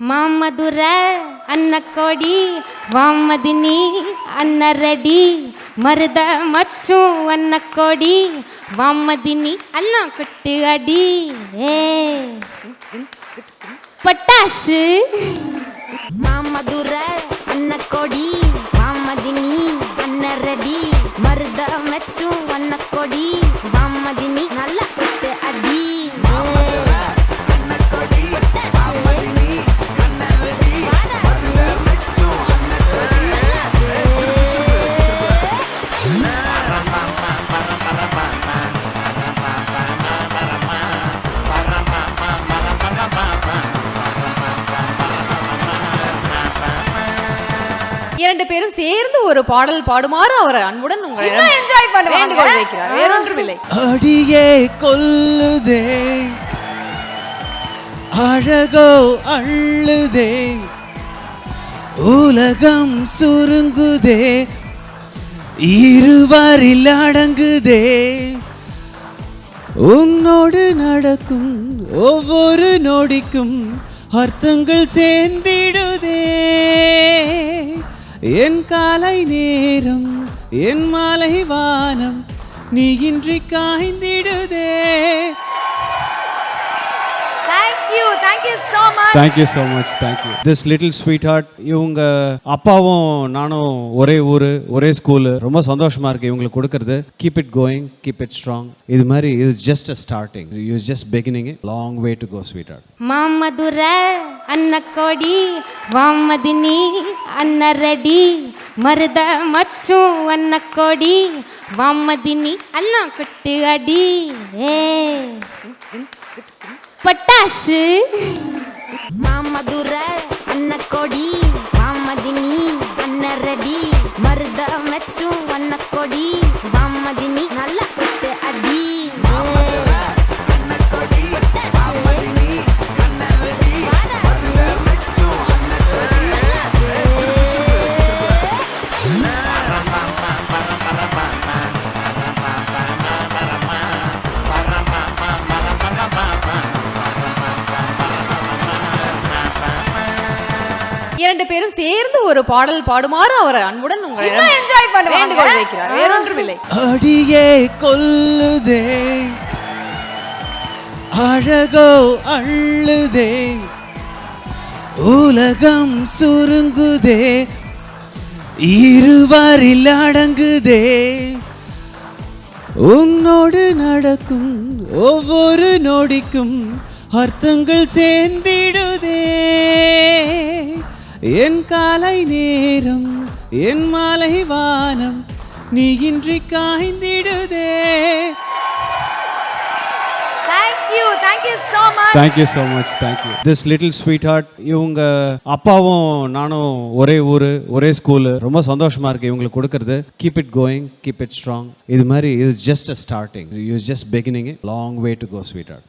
ಮಾಮಧುರ ಅನ್ನ ಕೊಡಿ ವಾಮದಿನಿ ಅನ್ನ ರೆಡಿ ಮರದ ಮಚ್ಚು ಅನ್ನ ಕೊಡಿ ವಾಮದಿನಿ ಅನ್ನ ಕೊಟ್ಟು ಅಡಿ ಪಟಾಸು ಮಾಮಧುರ ಅನ್ನ ಕೊಡಿ ವಾಮದಿನಿ ಅನ್ನ ರೆಡಿ ಮರದ ಮಚ್ಚು ಅನ್ನ ಕೊಡಿ ವಾಮದಿನಿ ನಲ್ಲ ಕೊಟ್ಟು ಅಡಿ இரண்டு பேரும் சேர்ந்து ஒரு பாடல் பாடுமாறு அவர் அன்புடன் உங்களிடம் என்ஜாய் பண்ண வேண்டுகோள் வைக்கிறார். வேறொன்றுமில்லை. அடியே கொல்லுதே அழகோ அள்ளுதே உலகம் சுருங்குதே இருவரில் அடங்குதே உன்னோடு நடக்கும் ஒவ்வொரு நொடிக்கும் அர்த்தங்கள் சேர்ந்திடுதே என் காலை நேரம் என் மாலை வானம் நீ இன்றி காய்ந்திடுதே. Thank you so much. Thank you. This little sweetheart, இவங்க அப்பாவும் நானும் ஒரே ஊரு ஒரே ஸ்கூலு, ரொம்ப சந்தோஷமா இருக்கு இவங்களுக்கு கொடுக்கறது. Keep it going, keep it strong. இது மாதிரி இது just a starting, you just beginning, long way to go sweetheart. ಮಾಮಧುರ ಅನ್ನ ಕೊಡಿ ವಾಮದಿನಿ ಅನ್ನ ರೆಡಿ ಮರದ ಮಚ್ಚು ಅನ್ನ ಕೊಡಿ ವಾಮದಿನಿ ಅನ್ನ ಕೊಟ್ಟು ಅಡಿ ಪಟಾಸು ಮಾಮಧುರ ಅನ್ನ ಕೊಡಿ ವಾಮದಿನಿ ಅನ್ನ ರೆಡಿ ಮರದ ಮೆಚ್ಚು ಅನ್ನ ಕೊಡಿ ವಾಮದಿನಿ ನಲ್ಲ ಕೊಟ್ಟು ಅಡಿ இரண்டு பேரும் சேர்ந்து ஒரு பாடல் பாடுமாறு அவர் அன்புடன் உங்களிடம் என்ஜாய் பண்ண வேண்டுகோள் வைக்கிறார். வேறொன்றுமில்லை. அடியே கொல்லுதே அழகோ அள்ளுதே உலகம் சுருங்குதே இருவரில் அடங்குதே உன்னோடு நடக்கும் ஒவ்வொரு நொடிக்கும் அர்த்தங்கள் சேர்ந்திடுதே என் காலை நேரம் என் மாலை வானம் நீ இன்றி காய்ந்திடுதே. Thank you so much. This little sweetheart, இவங்க அப்பாவும் நானும் ஒரே ஊரு ஒரே ஸ்கூலு, ரொம்ப சந்தோஷமா இருக்கு இவங்களுக்கு கொடுக்கறது. Keep it going, keep it strong. இது மாதிரி இது just a starting, you just beginning, long way to go ஸ்வீட்ஹார்ட்.